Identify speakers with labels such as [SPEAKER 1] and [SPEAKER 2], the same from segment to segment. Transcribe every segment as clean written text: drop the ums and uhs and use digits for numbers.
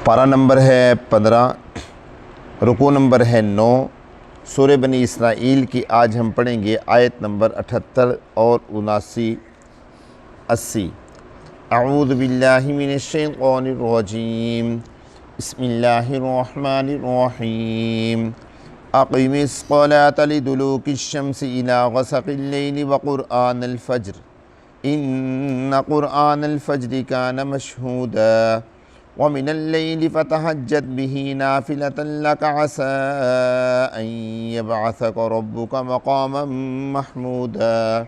[SPEAKER 1] پارہ نمبر ہے 15، رکوع نمبر ہے 9۔ سورہ بنی اسرائیل کی آج ہم پڑھیں گے آیت نمبر 78 اور 79 80۔ اعوذ باللہ من الشیطان الرجیم، بسم اللہ الرحمن الرحیم۔ اقم الصلاة لدلوک الشمس الى غسق اللیل وقرآن الفجر ان قرآن الفجر کان مشہودا ومن اللیل فتہجد بہ نافلۃ لک عسى ان یبعثک ربک مقاما محمودا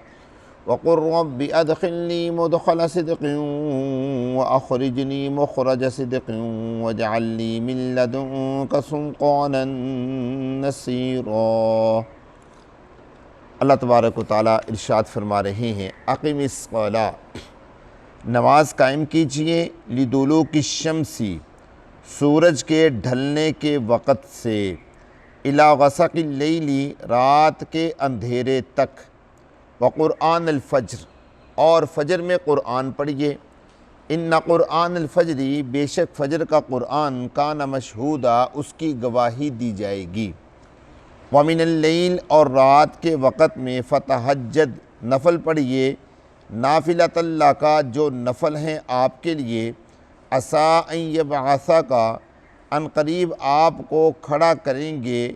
[SPEAKER 1] وقل رب ادخلنی مدخل صدق واخرجنی مخرج صدق واجعل لی من لدنک سلطانا نصیرا۔ اللہ تبارک و تعالیٰ ارشاد فرما رہے ہیں، اقم الصلاۃ، نماز قائم کیجئے، لدلوک الشمس، سورج کے ڈھلنے کے وقت سے، الی غسق اللیل، رات کے اندھیرے تک، وقرآن الفجر، اور فجر میں قرآن پڑھیے، ان قرآن الفجر، بے شک فجر کا قرآن، کان مشہودا، اس کی گواہی دی جائے گی، ومن اللیل، اور رات کے وقت میں، فتہجد، نفل پڑھیے، نافلۃ اللہ کا، جو نفل ہیں آپ کے لیے، عسیٰ ان یبعثک، ان قریب آپ کو کھڑا کریں گے،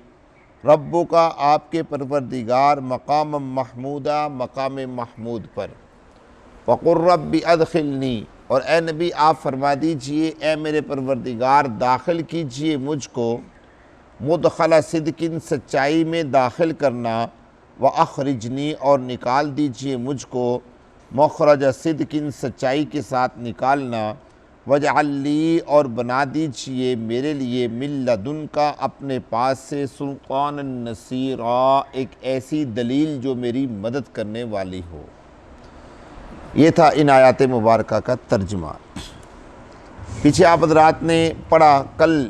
[SPEAKER 1] ربو کا، آپ کے پروردگار، مقام محمودہ، مقام محمود پر۔ وقل رب ادخلنی، اور اے نبی آپ فرما دیجئے، اے میرے پروردگار داخل کیجئے مجھ کو، مدخل صدق، سچائی میں داخل کرنا، واخرجنی، اور نکال دیجئے مجھ کو، مخرج صدق، سچائی کے ساتھ نکالنا، واجعل لی، اور بنا دیجئے میرے لیے، من لدنک، اپنے پاس سے، سلطانا نصیرا، ایک ایسی دلیل جو میری مدد کرنے والی ہو۔ یہ تھا ان آیات مبارکہ کا ترجمہ۔ پیچھے آپ حضرات نے پڑھا کل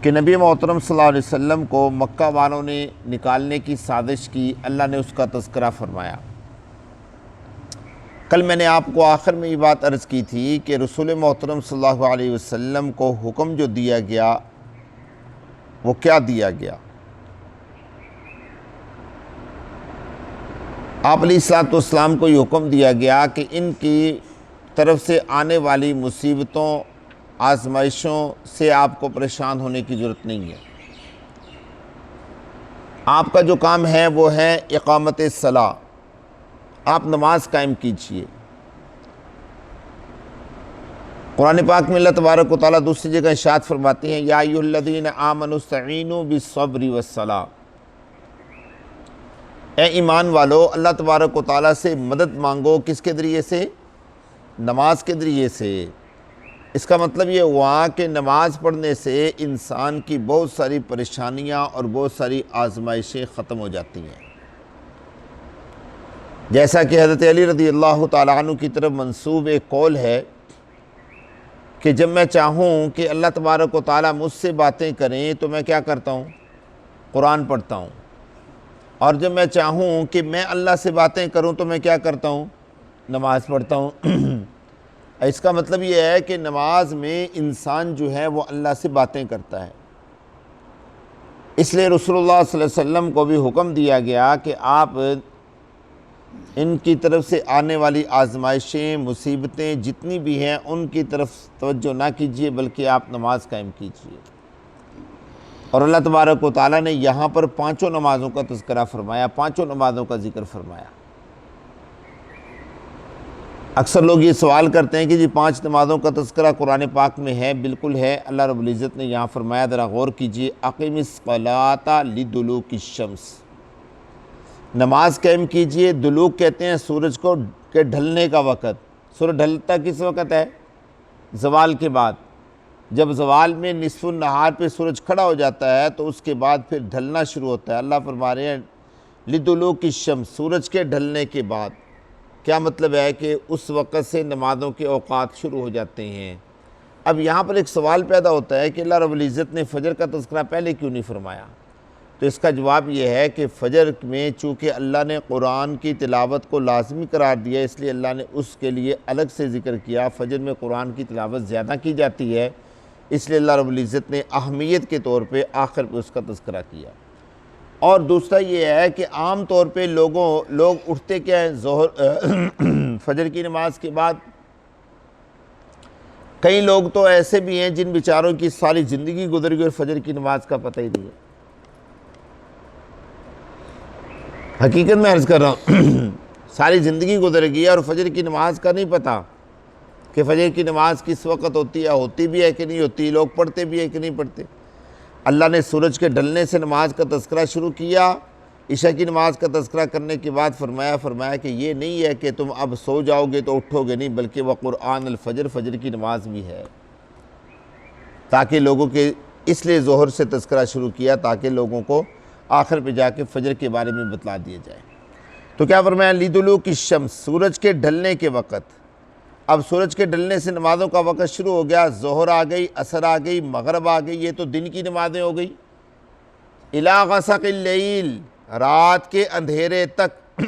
[SPEAKER 1] کہ نبی محترم صلی اللہ علیہ وسلم کو مکہ والوں نے نکالنے کی سازش کی، اللہ نے اس کا تذکرہ فرمایا۔ کل میں نے آپ کو آخر میں یہ بات عرض کی تھی کہ رسول محترم صلی اللہ علیہ وسلم کو حکم جو دیا گیا وہ کیا دیا گیا؟ آپ علیہ الصلوۃ والسلام کو یہ حکم دیا گیا کہ ان کی طرف سے آنے والی مصیبتوں، آزمائشوں سے آپ کو پریشان ہونے کی ضرورت نہیں ہے۔ آپ کا جو کام ہے وہ ہے اقامت الصلاۃ، آپ نماز قائم کیجئے۔ قرآن پاک میں اللہ تبارک و تعالیٰ دوسری جگہ ارشاد فرماتے ہیں، یا ایھا الذین آمنوا استعینوا بالصبر والصلاۃ، اے ایمان والو، اللہ تبارک و تعالیٰ سے مدد مانگو، کس کے ذریعے سے؟ نماز کے ذریعے سے۔ اس کا مطلب یہ ہوا کہ نماز پڑھنے سے انسان کی بہت ساری پریشانیاں اور بہت ساری آزمائشیں ختم ہو جاتی ہیں۔ جیسا کہ حضرت علی رضی اللہ تعالیٰ عنہ کی طرف منسوب ایک قول ہے کہ جب میں چاہوں کہ اللہ تبارک و تعالیٰ مجھ سے باتیں کریں تو میں کیا کرتا ہوں؟ قرآن پڑھتا ہوں، اور جب میں چاہوں کہ میں اللہ سے باتیں کروں تو میں کیا کرتا ہوں؟ نماز پڑھتا ہوں۔ اس کا مطلب یہ ہے کہ نماز میں انسان جو ہے وہ اللہ سے باتیں کرتا ہے۔ اس لیے رسول اللہ صلی اللہ علیہ وسلم کو بھی حکم دیا گیا کہ آپ ان کی طرف سے آنے والی آزمائشیں، مصیبتیں جتنی بھی ہیں ان کی طرف توجہ نہ کیجیے، بلکہ آپ نماز قائم کیجیے۔ اور اللہ تبارک و تعالیٰ نے یہاں پر 5 نمازوں کا تذکرہ فرمایا، 5 نمازوں کا ذکر فرمایا۔ اکثر لوگ یہ سوال کرتے ہیں کہ جی 5 نمازوں کا تذکرہ قرآن پاک میں ہے، بالکل ہے۔ اللہ رب العزت نے یہاں فرمایا، ذرا غور کیجیے، اقم الصلاۃ لدلوک الشمس، نماز قائم کیجئے۔ دلوک کہتے ہیں سورج کو کے ڈھلنے کا وقت۔ سورج ڈھلتا کس وقت ہے؟ زوال کے بعد۔ جب زوال میں نصف النہار پہ سورج کھڑا ہو جاتا ہے تو اس کے بعد پھر ڈھلنا شروع ہوتا ہے۔ اللہ فرما رہے ہیں لدلوک الشمس، سورج کے ڈھلنے کے بعد۔ کیا مطلب ہے کہ اس وقت سے نمازوں کے اوقات شروع ہو جاتے ہیں۔ اب یہاں پر ایک سوال پیدا ہوتا ہے کہ اللہ رب العزت نے فجر کا تذکرہ پہلے کیوں نہیں فرمایا؟ تو اس کا جواب یہ ہے کہ فجر میں چونکہ اللہ نے قرآن کی تلاوت کو لازمی قرار دیا، اس لیے اللہ نے اس کے لیے الگ سے ذکر کیا۔ فجر میں قرآن کی تلاوت زیادہ کی جاتی ہے، اس لیے اللہ رب العزت نے اہمیت کے طور پہ آخر پہ اس کا تذکرہ کیا۔ اور دوسرا یہ ہے کہ عام طور پہ لوگ اٹھتے کیا ہیں فجر کی نماز کے بعد۔ کئی لوگ تو ایسے بھی ہیں جن بیچاروں کی ساری زندگی گزر گئی اور فجر کی نماز کا پتہ ہی نہیں ہے۔ حقیقت میں عرض کر رہا ہوں ساری زندگی گزر گئی اور فجر کی نماز کا نہیں پتہ کہ فجر کی نماز کس وقت ہوتی ہے، ہوتی بھی ہے کہ نہیں ہوتی، لوگ پڑھتے بھی ہے کہ نہیں پڑھتے۔ اللہ نے سورج کے ڈھلنے سے نماز کا تذکرہ شروع کیا، عشاء کی نماز کا تذکرہ کرنے کے بعد فرمایا کہ یہ نہیں ہے کہ تم اب سو جاؤ گے تو اٹھو گے نہیں، بلکہ وقرآن الفجر، فجر کی نماز بھی ہے، تاکہ لوگوں کے اس لیے ظہر سے تذکرہ شروع کیا تاکہ لوگوں کو آخر پہ جا کے فجر کے بارے میں بتلا دیا جائے۔ تو کیا فرمایا؟ لِدُلُوكِ الشَّمْس، سورج کے ڈھلنے کے وقت۔ اب سورج کے ڈھلنے سے نمازوں کا وقت شروع ہو گیا، ظہر آ گئی، عصر آ گئی، مغرب آ گئی، یہ تو دن کی نمازیں ہو گئی۔ إِلَىٰ غَسَقِ اللَّيْلِ، رات کے اندھیرے تک۔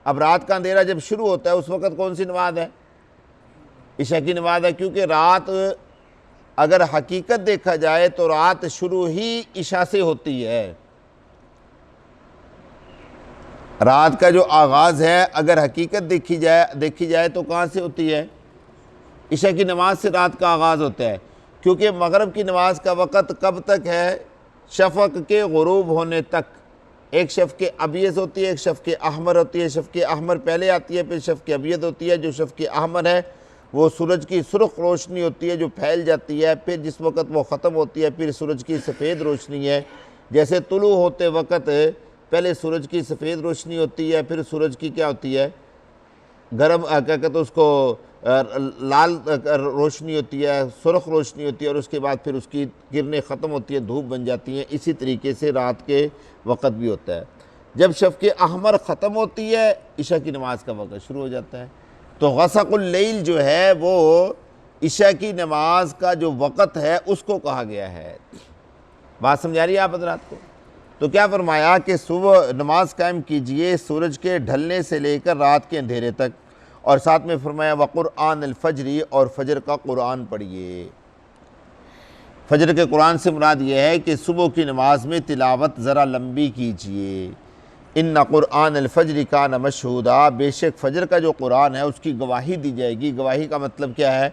[SPEAKER 1] اب رات کا اندھیرا جب شروع ہوتا ہے اس وقت کون سی نماز ہے؟ عشاء کی نماز ہے، کیونکہ رات اگر حقیقت دیکھا جائے تو رات شروع ہی عشاء سے ہوتی ہے۔ رات کا جو آغاز ہے اگر حقیقت دیکھی جائے تو کہاں سے ہوتی ہے؟ عشاء کی نماز سے رات کا آغاز ہوتا ہے، کیونکہ مغرب کی نماز کا وقت کب تک ہے؟ شفق کے غروب ہونے تک۔ ایک شفق ابیض ہوتی ہے، ایک شفق احمر ہوتی ہے، شفق احمر پہلے آتی ہے، پھر شفق ابیض ہوتی ہے۔ جو شفق احمر ہے وہ سورج کی سرخ روشنی ہوتی ہے جو پھیل جاتی ہے، پھر جس وقت وہ ختم ہوتی ہے پھر سورج کی سفید روشنی ہے۔ جیسے طلوع ہوتے وقت پہلے سورج کی سفید روشنی ہوتی ہے، پھر سورج کی کیا ہوتی ہے؟ گرم کیا کہتے ہیں اس کو، لال روشنی ہوتی ہے، سرخ روشنی ہوتی ہے، اور اس کے بعد پھر اس کی کرنیں ختم ہوتی ہیں، دھوپ بن جاتی ہیں۔ اسی طریقے سے رات کے وقت بھی ہوتا ہے۔ جب شفق احمر ختم ہوتی ہے عشاء کی نماز کا وقت شروع ہو جاتا ہے۔ تو غسق اللیل جو ہے وہ عشاء کی نماز کا جو وقت ہے اس کو کہا گیا ہے۔ بات سمجھا رہی ہے آپ حضرات کو؟ تو کیا فرمایا کہ صبح نماز قائم کیجئے سورج کے ڈھلنے سے لے کر رات کے اندھیرے تک، اور ساتھ میں فرمایا وقرآن الفجر، اور فجر کا قرآن پڑھیے۔ فجر کے قرآن سے مراد یہ ہے کہ صبح کی نماز میں تلاوت ذرا لمبی کیجئے۔ ان قرآن الفجر کان مشہودا، بے شک فجر کا جو قرآن ہے اس کی گواہی دی جائے گی۔ گواہی کا مطلب کیا ہے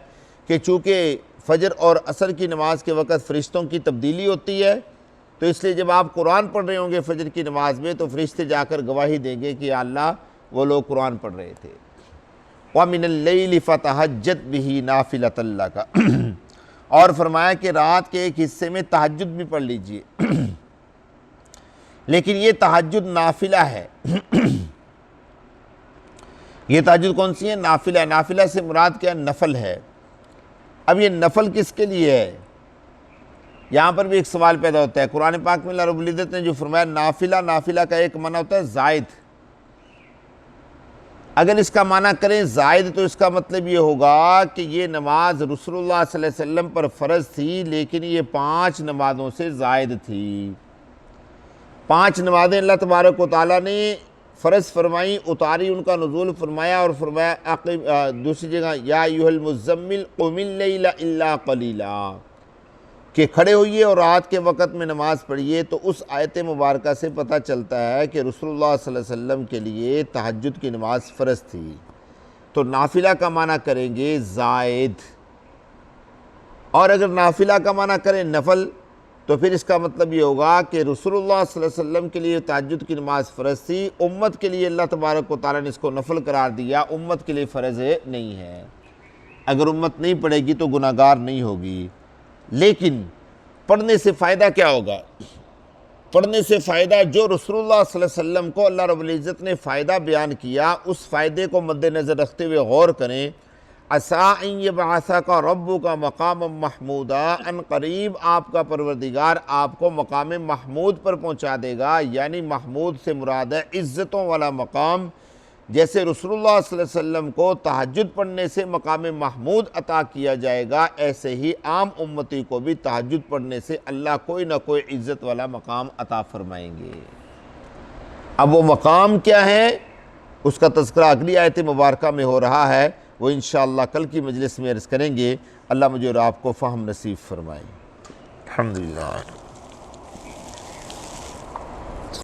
[SPEAKER 1] کہ چونکہ فجر اور عصر کی نماز کے وقت فرشتوں کی تبدیلی ہوتی ہے، تو اس لیے جب آپ قرآن پڑھ رہے ہوں گے فجر کی نماز میں تو فرشتے جا کر گواہی دیں گے کہ یا اللہ وہ لوگ قرآن پڑھ رہے تھے۔ وَمِنَ اللَّيْلِ فَتَهَجَّدْ بِهِ نَافِلَةً لَكَ، اور فرمایا کہ رات کے ایک حصے میں تہجد بھی پڑھ لیجئے، لیکن یہ تہجد نافلہ ہے۔ یہ تہجد کون سی ہے؟ نافلہ ہے۔ نافلہ سے مراد کیا؟ نفل ہے۔ اب یہ نفل کس کے لیے ہے؟ یہاں پر بھی ایک سوال پیدا ہوتا ہے۔ قرآن پاک میں اللہ رب العزت نے جو فرمایا نافلہ، نافلہ کا ایک معنی ہوتا ہے زائد۔ اگر اس کا معنی کریں زائد تو اس کا مطلب یہ ہوگا کہ یہ نماز رسول اللہ صلی اللہ علیہ وسلم پر فرض تھی، لیکن یہ 5 نمازوں سے زائد تھی۔ 5 نمازیں اللہ تبارک و تعالیٰ نے فرض فرمائیں، اتاری، ان کا نزول فرمایا، اور فرمایا دوسری جگہ یا ایھا المزمل قم اللیل الا قلیلا، کہ کھڑے ہوئیے اور رات کے وقت میں نماز پڑھیے۔ تو اس آیت مبارکہ سے پتہ چلتا ہے کہ رسول اللہ صلی اللہ علیہ وسلم کے لیے تہجد کی نماز فرض تھی۔ تو نافلہ کا معنی کریں گے زائد، اور اگر نافلہ کا معنی کریں نفل تو پھر اس کا مطلب یہ ہوگا کہ رسول اللہ صلی اللہ علیہ وسلم کے لیے تہجد کی نماز فرض تھی، امت کے لیے اللہ تبارک و تعالیٰ نے اس کو نفل قرار دیا، امت کے لیے فرض نہیں ہے۔ اگر امت نہیں پڑھے گی تو گناہگار نہیں ہوگی۔ لیکن پڑھنے سے فائدہ کیا ہوگا؟ پڑھنے سے فائدہ جو رسول اللہ صلی اللہ علیہ وسلم کو اللہ رب العزت نے فائدہ بیان کیا، اس فائدے کو مد نظر رکھتے ہوئے غور کریں۔ عسیٰ ان یبعثک ربک مقاما محمودا، ان قریب آپ کا پروردگار آپ کو مقام محمود پر پہنچا دے گا، یعنی محمود سے مراد ہے عزتوں والا مقام۔ جیسے رسول اللہ صلی اللہ علیہ وسلم کو تہجد پڑھنے سے مقام محمود عطا کیا جائے گا، ایسے ہی عام امتی کو بھی تہجد پڑھنے سے اللہ کوئی نہ کوئی عزت والا مقام عطا فرمائیں گے۔ اب وہ مقام کیا ہے اس کا تذکرہ اگلی آیت مبارکہ میں ہو رہا ہے، وہ انشاءاللہ کل کی مجلس میں عرض کریں گے۔ اللہ مجھے اور آپ کو فہم نصیب فرمائے۔ الحمدللہ۔